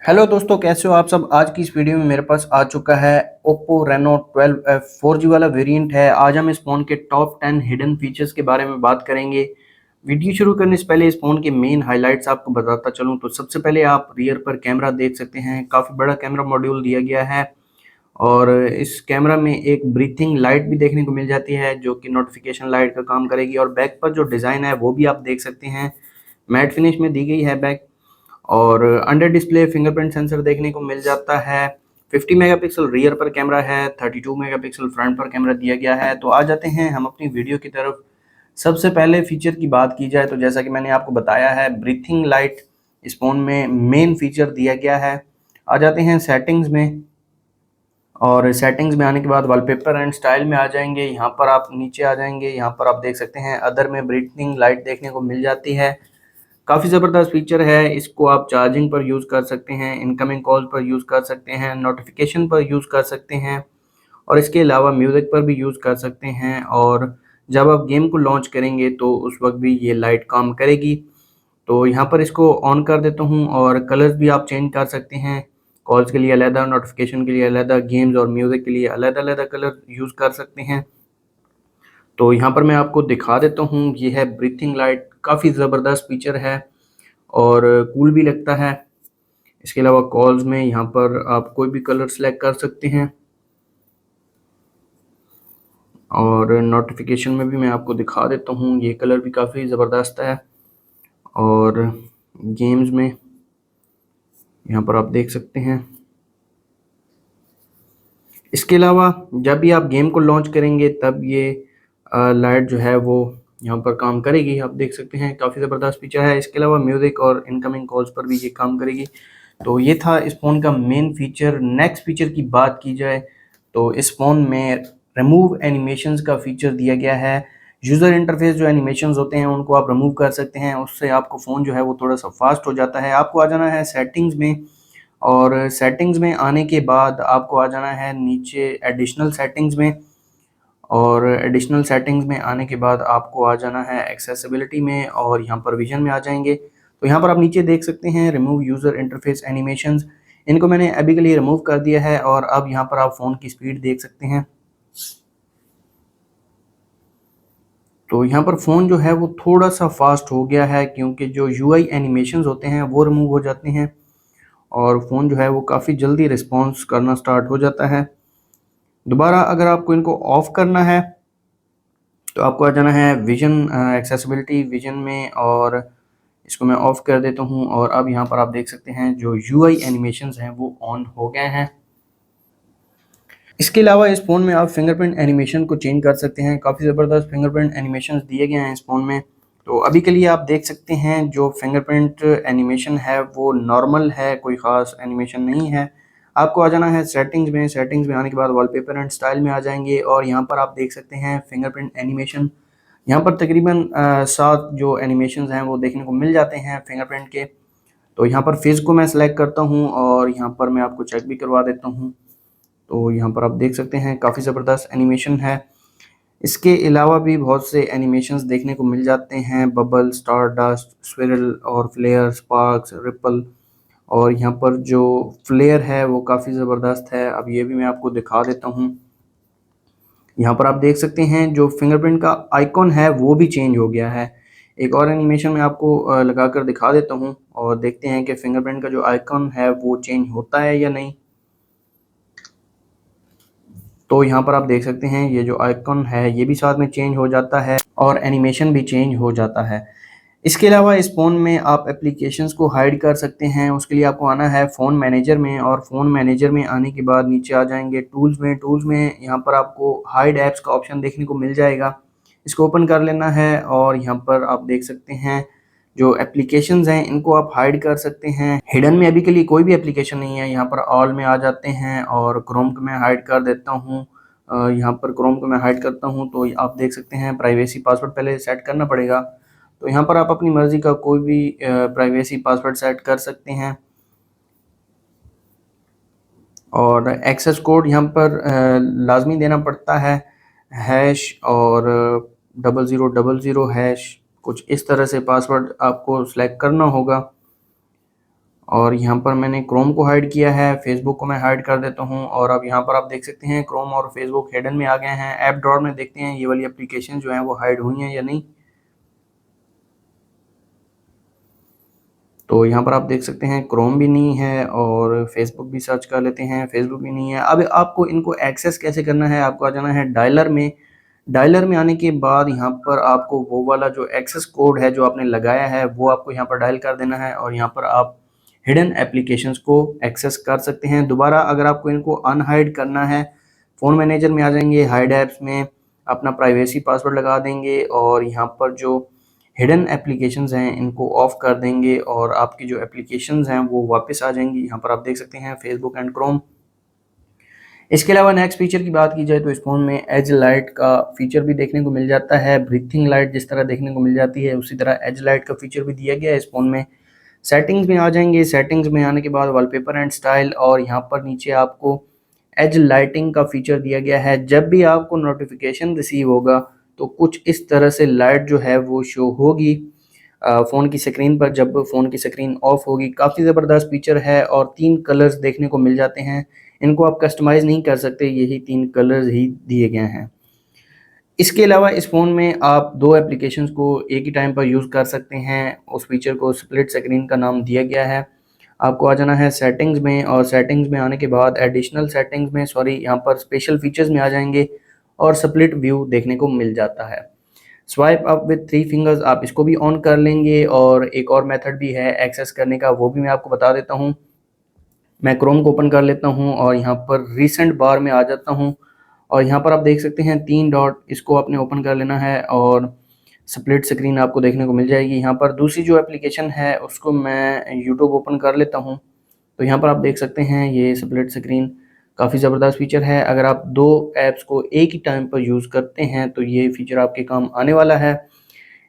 Hello दोस्तों, कैसे हो आप सब। आज की इस वीडियो में मेरे पास आ चुका है Oppo Reno 12 4G वाला वेरिएंट है। आज हम इस फ़ोन के टॉप 10 हिडन फीचर्स के बारे में बात करेंगे। वीडियो शुरू करने से पहले इस फ़ोन के मेन हाइलाइट्स आपको बताता चलूं तो सबसे पहले आप रियर पर कैमरा देख सकते हैं। काफ़ी बड़ा कैमरा मॉड्यूल दिया गया है और इस कैमरा में एक ब्रीथिंग लाइट भी देखने को मिल जाती है जो कि नोटिफिकेशन लाइट का काम करेगी। और बैक पर जो डिज़ाइन है वो भी आप देख सकते हैं, मैट फिनिश में दी गई है बैक। और अंडर डिस्प्ले फिंगरप्रिंट सेंसर देखने को मिल जाता है। 50 मेगापिक्सल रियर पर कैमरा है, 32 मेगापिक्सल फ्रंट पर कैमरा दिया गया है। तो आ जाते हैं हम अपनी वीडियो की तरफ। सबसे पहले फीचर की बात की जाए तो जैसा कि मैंने आपको बताया है, ब्रीथिंग लाइट इस फ़ोन में मेन फीचर दिया गया है। आ जाते हैं सेटिंग्स में, और सेटिंग्स में आने के बाद वॉलपेपर एंड स्टाइल में आ जाएंगे। यहाँ पर आप नीचे आ जाएंगे, यहाँ पर आप देख सकते हैं अदर में ब्रीथिंग लाइट देखने को मिल जाती है। काफ़ी ज़बरदस्त फीचर है। इसको आप चार्जिंग पर यूज़ कर सकते हैं, इनकमिंग कॉल्स पर यूज़ कर सकते हैं, नोटिफिकेशन पर यूज़ कर सकते हैं और इसके अलावा म्यूज़िक पर भी यूज़ कर सकते हैं। और जब आप गेम को लॉन्च करेंगे तो उस वक्त भी ये लाइट काम करेगी। तो यहाँ पर इसको ऑन कर देता हूँ और कलर्स भी आप चेंज कर सकते हैं। कॉल्स के लिए अलग, नोटिफिकेशन के लिए अलग, गेम्स और म्यूज़िक के लिए अलग अलग कलर यूज़ कर सकते हैं। तो यहाँ पर मैं आपको दिखा देता हूँ, ये है ब्रीथिंग लाइट। काफ़ी ज़बरदस्त फीचर है और कूल भी लगता है। इसके अलावा कॉल्स में यहाँ पर आप कोई भी कलर सेलेक्ट कर सकते हैं और नोटिफिकेशन में भी मैं आपको दिखा देता हूँ, ये कलर भी काफ़ी ज़बरदस्त है। और गेम्स में यहाँ पर आप देख सकते हैं। इसके अलावा जब भी आप गेम को लॉन्च करेंगे तब ये लाइट जो है वो यहाँ पर काम करेगी। आप देख सकते हैं, काफ़ी ज़बरदस्त फीचर है। इसके अलावा म्यूज़िक और इनकमिंग कॉल्स पर भी ये काम करेगी। तो ये था इस फ़ोन का मेन फीचर। नेक्स्ट फीचर की बात की जाए तो इस फ़ोन में रिमूव एनिमेशंस का फीचर दिया गया है। यूज़र इंटरफेस जो एनिमेशंस होते हैं उनको आप रिमूव कर सकते हैं, उससे आपको फ़ोन जो है वो थोड़ा सा फास्ट हो जाता है। आपको आ जाना है सेटिंग्स में, और सेटिंग्स में आने के बाद आपको आ जाना है नीचे एडिशनल सेटिंग्स में, और एडिशनल सेटिंग्स में आने के बाद आपको आ जाना है एक्सेसिबिलिटी में और यहाँ पर विजन में आ जाएंगे। तो यहाँ पर आप नीचे देख सकते हैं रिमूव यूज़र इंटरफेस एनिमेशंस, इनको मैंने अभी के लिए रिमूव कर दिया है। और अब यहाँ पर आप फ़ोन की स्पीड देख सकते हैं। तो यहाँ पर फ़ोन जो है वो थोड़ा सा फास्ट हो गया है क्योंकि जो यूआई एनिमेशंस होते हैं वो रिमूव हो जाते हैं और फ़ोन जो है वो काफ़ी जल्दी रिस्पॉन्स करना स्टार्ट हो जाता है। दोबारा अगर आपको इनको ऑफ़ करना है तो आपको आ जाना है विजन, एक्सेसिबिलिटी विजन में, और इसको मैं ऑफ़ कर देता हूँ। और अब यहाँ पर आप देख सकते हैं जो यूआई एनिमेशंस हैं वो ऑन हो गए हैं। इसके अलावा इस फ़ोन में आप फिंगरप्रिंट एनिमेशन को चेंज कर सकते हैं। काफ़ी ज़बरदस्त फिंगरप्रिंट एनिमेशंस दिए गए हैं इस फ़ोन में। तो अभी के लिए आप देख सकते हैं जो फिंगरप्रिंट एनिमेशन है वो नॉर्मल है, कोई ख़ास एनिमेशन नहीं है। आपको आ जाना है सेटिंग्स में, सेटिंग्स में आने के बाद वॉलपेपर एंड स्टाइल में आ जाएंगे और यहाँ पर आप देख सकते हैं फिंगरप्रिंट एनिमेशन। यहाँ पर तकरीबन 7 जो एनिमेशंस हैं वो देखने को मिल जाते हैं फिंगरप्रिंट के। तो यहाँ पर फेस को मैं सेलेक्ट करता हूँ और यहाँ पर मैं आपको चेक भी करवा देता हूँ। तो यहाँ पर आप देख सकते हैं काफ़ी ज़बरदस्त एनिमेशन है। इसके अलावा भी बहुत से एनिमेशंस देखने को मिल जाते हैं, बबल, स्टार डस्ट, स्विरल और फ्लेयर, स्पार्क्स, रिपल। और यहाँ पर जो फ्लेयर है वो काफ़ी ज़बरदस्त है। अब ये भी मैं आपको दिखा देता हूँ। यहाँ पर आप देख सकते हैं जो फिंगरप्रिंट का आइकॉन है वो भी चेंज हो गया है। एक और एनिमेशन मैं आपको लगा कर दिखा देता हूँ और देखते हैं कि फिंगरप्रिंट का जो आइकॉन है वो चेंज होता है या नहीं। तो यहाँ पर आप देख सकते हैं ये जो आइकॉन है ये भी साथ में चेंज हो जाता है और एनिमेशन भी चेंज हो जाता है। इसके अलावा इस फ़ोन में आप एप्लीकेशंस को हाइड कर सकते हैं। उसके लिए आपको आना है फ़ोन मैनेजर में, और फ़ोन मैनेजर में आने के बाद नीचे आ जाएंगे टूल्स में। टूल्स में यहाँ पर आपको हाइड ऐप्स का ऑप्शन देखने को मिल जाएगा। इसको ओपन कर लेना है और यहाँ पर आप देख सकते हैं जो एप्लीकेशंस हैं इनको आप हाइड कर सकते हैं। हिडन में अभी के लिए कोई भी एप्लीकेशन नहीं है। यहाँ पर ऑल में आ जाते हैं और क्रोम को मैं हाइड कर देता हूँ। यहाँ पर क्रोम को मैं हाइड करता हूँ तो आप देख सकते हैं प्राइवेसी पासवर्ड पहले सेट करना पड़ेगा। तो यहाँ पर आप अपनी मर्ज़ी का कोई भी प्राइवेसी पासवर्ड सेट कर सकते हैं। और एक्सेस कोड यहाँ पर लाजमी देना पड़ता है, हैश और 0000 हैश, कुछ इस तरह से पासवर्ड आपको सेलेक्ट करना होगा। और यहाँ पर मैंने क्रोम को हाइड किया है, फेसबुक को मैं हाइड कर देता हूँ। और अब यहाँ पर आप देख सकते हैं क्रोम और फेसबुक हिडन में आ गए हैं। ऐप ड्रॉअर में देखते हैं ये वाली एप्लीकेशन जो हैं वो हाइड हुई हैं या नहीं। तो यहाँ पर आप देख सकते हैं क्रोम भी नहीं है और फेसबुक भी सर्च कर लेते हैं, फेसबुक भी नहीं है। अब आपको इनको एक्सेस कैसे करना है, आपको आ जाना है डायलर में। डायलर में आने के बाद यहाँ पर आपको वो वाला जो एक्सेस कोड है जो आपने लगाया है वो आपको यहाँ पर डायल कर देना है और यहाँ पर आप हिडन एप्लीकेशंस को एक्सेस कर सकते हैं। दोबारा अगर आपको इनको अनहाइड करना है, फ़ोन मैनेजर में आ जाएंगे, हाइड ऐप्स में अपना प्राइवेसी पासवर्ड लगा देंगे और यहाँ पर जो हिडन एप्लीकेशंस हैं इनको ऑफ कर देंगे और आपकी जो एप्लीकेशंस हैं वो वापस आ जाएंगी। यहाँ पर आप देख सकते हैं फेसबुक एंड क्रोम। इसके अलावा नेक्स्ट फीचर की बात की जाए तो इस फ़ोन में एज लाइट का फीचर भी देखने को मिल जाता है। ब्रीथिंग लाइट जिस तरह देखने को मिल जाती है उसी तरह एज लाइट का फीचर भी दिया गया है इस फ़ोन में। सेटिंग्स में आ जाएंगे, सेटिंग्स में आने के बाद वॉलपेपर एंड स्टाइल और यहाँ पर नीचे आपको एज लाइटिंग का फीचर दिया गया है। जब भी आपको नोटिफिकेशन रिसीव होगा तो कुछ इस तरह से लाइट जो है वो शो होगी फ़ोन की स्क्रीन पर जब फ़ोन की स्क्रीन ऑफ होगी। काफ़ी ज़बरदस्त फीचर है और 3 कलर्स देखने को मिल जाते हैं। इनको आप कस्टमाइज़ नहीं कर सकते, यही 3 कलर्स ही दिए गए हैं। इसके अलावा इस फ़ोन में आप 2 एप्लीकेशंस को एक ही टाइम पर यूज़ कर सकते हैं। उस फीचर को स्प्लिट स्क्रीन का नाम दिया गया है। आपको आ जाना है सेटिंग्स में और सेटिंग्स में आने के बाद एडिशनल सेटिंग्स में यहाँ पर स्पेशल फीचर्स में आ जाएंगे और स्प्लिट व्यू देखने को मिल जाता है। स्वाइप अप विद 3 फिंगर्स आप इसको भी ऑन कर लेंगे और एक और मेथड भी है एक्सेस करने का, वो भी मैं आपको बता देता हूँ। मैं क्रोम को ओपन कर लेता हूँ और यहाँ पर रिसेंट बार में आ जाता हूँ और यहाँ पर आप देख सकते हैं 3 डॉट, इसको आपने ओपन कर लेना है और स्प्लिट स्क्रीन आपको देखने को मिल जाएगी। यहाँ पर दूसरी जो एप्लीकेशन है उसको मैं यूट्यूब ओपन कर लेता हूँ तो यहाँ पर आप देख सकते हैं ये स्प्लिट स्क्रीन काफ़ी ज़बरदस्त फीचर है। अगर आप 2 ऐप्स को एक ही टाइम पर यूज़ करते हैं तो ये फीचर आपके काम आने वाला है।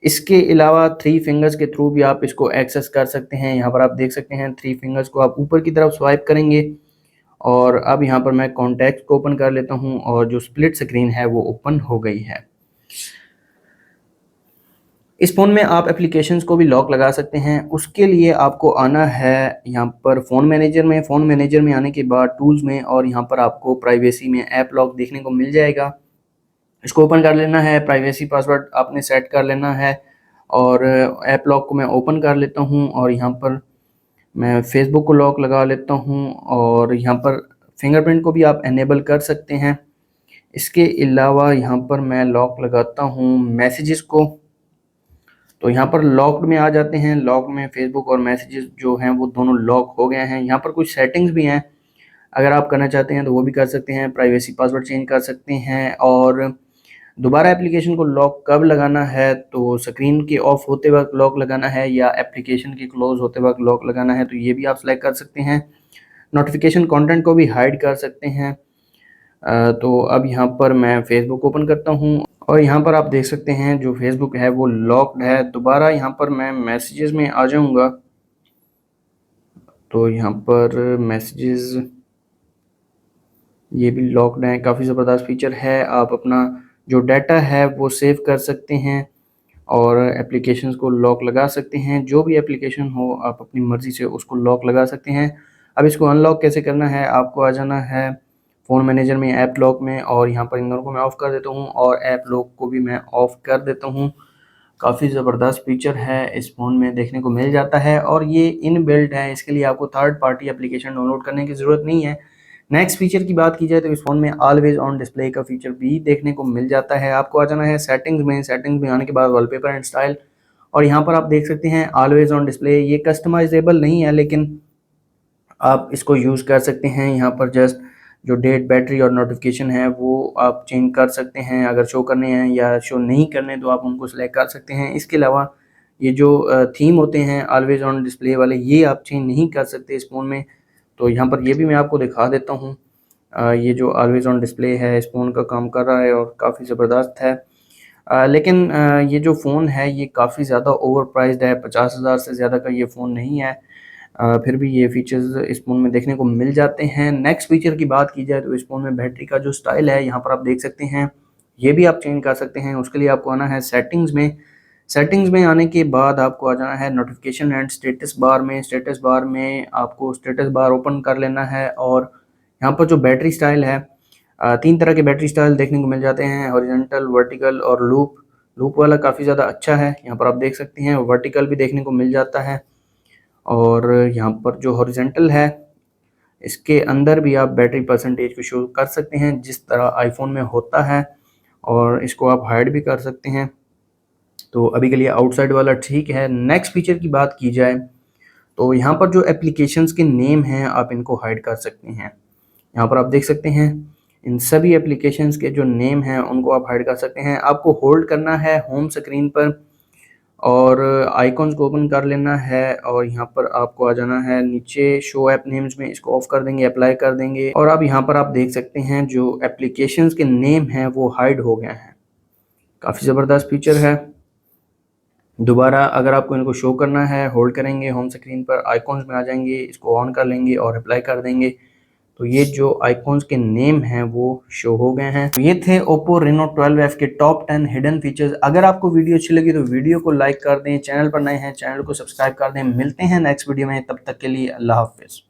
इसके अलावा 3 फिंगर्स के थ्रू भी आप इसको एक्सेस कर सकते हैं। यहाँ पर आप देख सकते हैं 3 फिंगर्स को आप ऊपर की तरफ स्वाइप करेंगे और अब यहाँ पर मैं कॉन्टैक्ट को ओपन कर लेता हूँ और जो स्प्लिट स्क्रीन है वो ओपन हो गई है। इस फ़ोन में आप एप्लीकेशंस को भी लॉक लगा सकते हैं। उसके लिए आपको आना है यहाँ पर फ़ोन मैनेजर में। फ़ोन मैनेजर में आने के बाद टूल्स में और यहाँ पर आपको प्राइवेसी में ऐप लॉक देखने को मिल जाएगा। इसको ओपन कर लेना है, प्राइवेसी पासवर्ड आपने सेट कर लेना है और ऐप लॉक को मैं ओपन कर लेता हूँ और यहाँ पर मैं फेसबुक को लॉक लगा लेता हूँ और यहाँ पर फिंगरप्रिंट को भी आप इनेबल कर सकते हैं। इसके अलावा यहाँ पर मैं लॉक लगाता हूँ मैसेजेस को, तो यहाँ पर लॉक्ड में आ जाते हैं। लॉक में फेसबुक और मैसेजेस जो हैं वो दोनों लॉक हो गए हैं। यहाँ पर कुछ सेटिंग्स भी हैं, अगर आप करना चाहते हैं तो वो भी कर सकते हैं। प्राइवेसी पासवर्ड चेंज कर सकते हैं और दोबारा एप्लीकेशन को लॉक कब लगाना है, तो स्क्रीन के ऑफ होते वक्त लॉक लगाना है या एप्लीकेशन के क्लोज होते वक्त लॉक लगाना है, तो ये भी आप सेलेक्ट कर सकते हैं। नोटिफिकेशन कंटेंट को भी हाइड कर सकते हैं। तो अब यहाँ पर मैं फेसबुक ओपन करता हूँ और यहाँ पर आप देख सकते हैं जो फेसबुक है वो लॉक्ड है। दोबारा यहाँ पर मैं मैसेजेस में आ जाऊँगा तो यहाँ पर मैसेजेस ये भी लॉक्ड हैं। काफ़ी ज़बरदस्त फीचर है। आप अपना जो डाटा है वो सेव कर सकते हैं और एप्लीकेशंस को लॉक लगा सकते हैं। जो भी एप्लीकेशन हो आप अपनी मर्ज़ी से उसको लॉक लगा सकते हैं। अब इसको अनलॉक कैसे करना है, आपको आ जाना है फ़ोन मैनेजर में, ऐप लॉक में और यहाँ पर इन दोनों को मैं ऑफ़ कर देता हूँ और ऐप लॉक को भी मैं ऑफ़ कर देता हूँ। काफ़ी ज़बरदस्त फीचर है, इस फ़ोन में देखने को मिल जाता है और ये इनबिल्ट है। इसके लिए आपको थर्ड पार्टी एप्लीकेशन डाउनलोड करने की ज़रूरत नहीं है। नेक्स्ट फीचर की बात की जाए तो इस फ़ोन में ऑलवेज ऑन डिस्प्ले का फीचर भी देखने को मिल जाता है। आपको आ जाना है सेटिंग्स में, सेटिंग्स में आने के बाद वॉलपेपर एंड स्टाइल और यहाँ पर आप देख सकते हैं ऑलवेज ऑन डिस्प्ले। ये कस्टमाइजेबल नहीं है लेकिन आप इसको यूज़ कर सकते हैं। यहाँ पर जस्ट जो डेट, बैटरी और नोटिफिकेशन है वो आप चेंज कर सकते हैं। अगर शो करने हैं या शो नहीं करने तो आप उनको सेलेक्ट कर सकते हैं। इसके अलावा ये जो थीम होते हैं ऑलवेज ऑन डिस्प्ले वाले, ये आप चेंज नहीं कर सकते इस फ़ोन में। तो यहाँ पर ये भी मैं आपको दिखा देता हूँ। ये जो ऑलवेज ऑन डिस्प्ले है इस फ़ोन का काम कर रहा है और काफ़ी ज़बरदस्त है। लेकिन ये जो फ़ोन है ये काफ़ी ज़्यादा ओवर प्राइस्ड है, 50,000 से ज़्यादा का ये फ़ोन नहीं है। फिर भी ये फ़ीचर्स इस फ़ोन में देखने को मिल जाते हैं। नेक्स्ट फ़ीचर की बात की जाए तो इस फ़ोन में बैटरी का जो स्टाइल है यहाँ पर आप देख सकते हैं, ये भी आप चेंज कर सकते हैं। उसके लिए आपको आना है सेटिंग्स में। सेटिंग्स में आने के बाद आपको आ जाना है नोटिफिकेशन एंड स्टेटस बार में। स्टेटस बार में आपको स्टेटस बार ओपन कर लेना है और यहाँ पर जो बैटरी स्टाइल है, 3 तरह के बैटरी स्टाइल देखने को मिल जाते हैं, हॉरिजॉन्टल, वर्टिकल और लूप। लूप वाला काफ़ी ज़्यादा अच्छा है, यहाँ पर आप देख सकते हैं। वर्टिकल भी देखने को मिल जाता है और यहाँ पर जो हॉरिजॉन्टल है इसके अंदर भी आप बैटरी परसेंटेज को शो कर सकते हैं जिस तरह आईफोन में होता है, और इसको आप हाइड भी कर सकते हैं। तो अभी के लिए आउटसाइड वाला ठीक है। नेक्स्ट फीचर की बात की जाए तो यहाँ पर जो एप्लीकेशंस के नेम हैं आप इनको हाइड कर सकते हैं। यहाँ पर आप देख सकते हैं इन सभी एप्लीकेशंस के जो नेम हैं उनको आप हाइड कर सकते हैं। आपको होल्ड करना है होम स्क्रीन पर और आइकॉन्स को ओपन कर लेना है और यहाँ पर आपको आ जाना है नीचे शो ऐप नेम्स में, इसको ऑफ कर देंगे, अप्लाई कर देंगे और अब यहाँ पर आप देख सकते हैं जो एप्लीकेशंस के नेम हैं वो हाइड हो गए हैं। काफ़ी ज़बरदस्त फीचर है। दोबारा अगर आपको इनको शो करना है, होल्ड करेंगे होम स्क्रीन पर, आइकॉन्स में आ जाएंगे, इसको ऑन कर लेंगे और अप्लाई कर देंगे तो ये जो आइकॉन्स के नेम हैं वो शो हो गए हैं। तो ये थे Oppo Reno 12F के टॉप 10 हिडन फीचर्स। अगर आपको वीडियो अच्छी लगी तो वीडियो को लाइक कर दें, चैनल पर नए हैं चैनल को सब्सक्राइब कर दें। मिलते हैं नेक्स्ट वीडियो में, तब तक के लिए अल्लाह हाफिज़।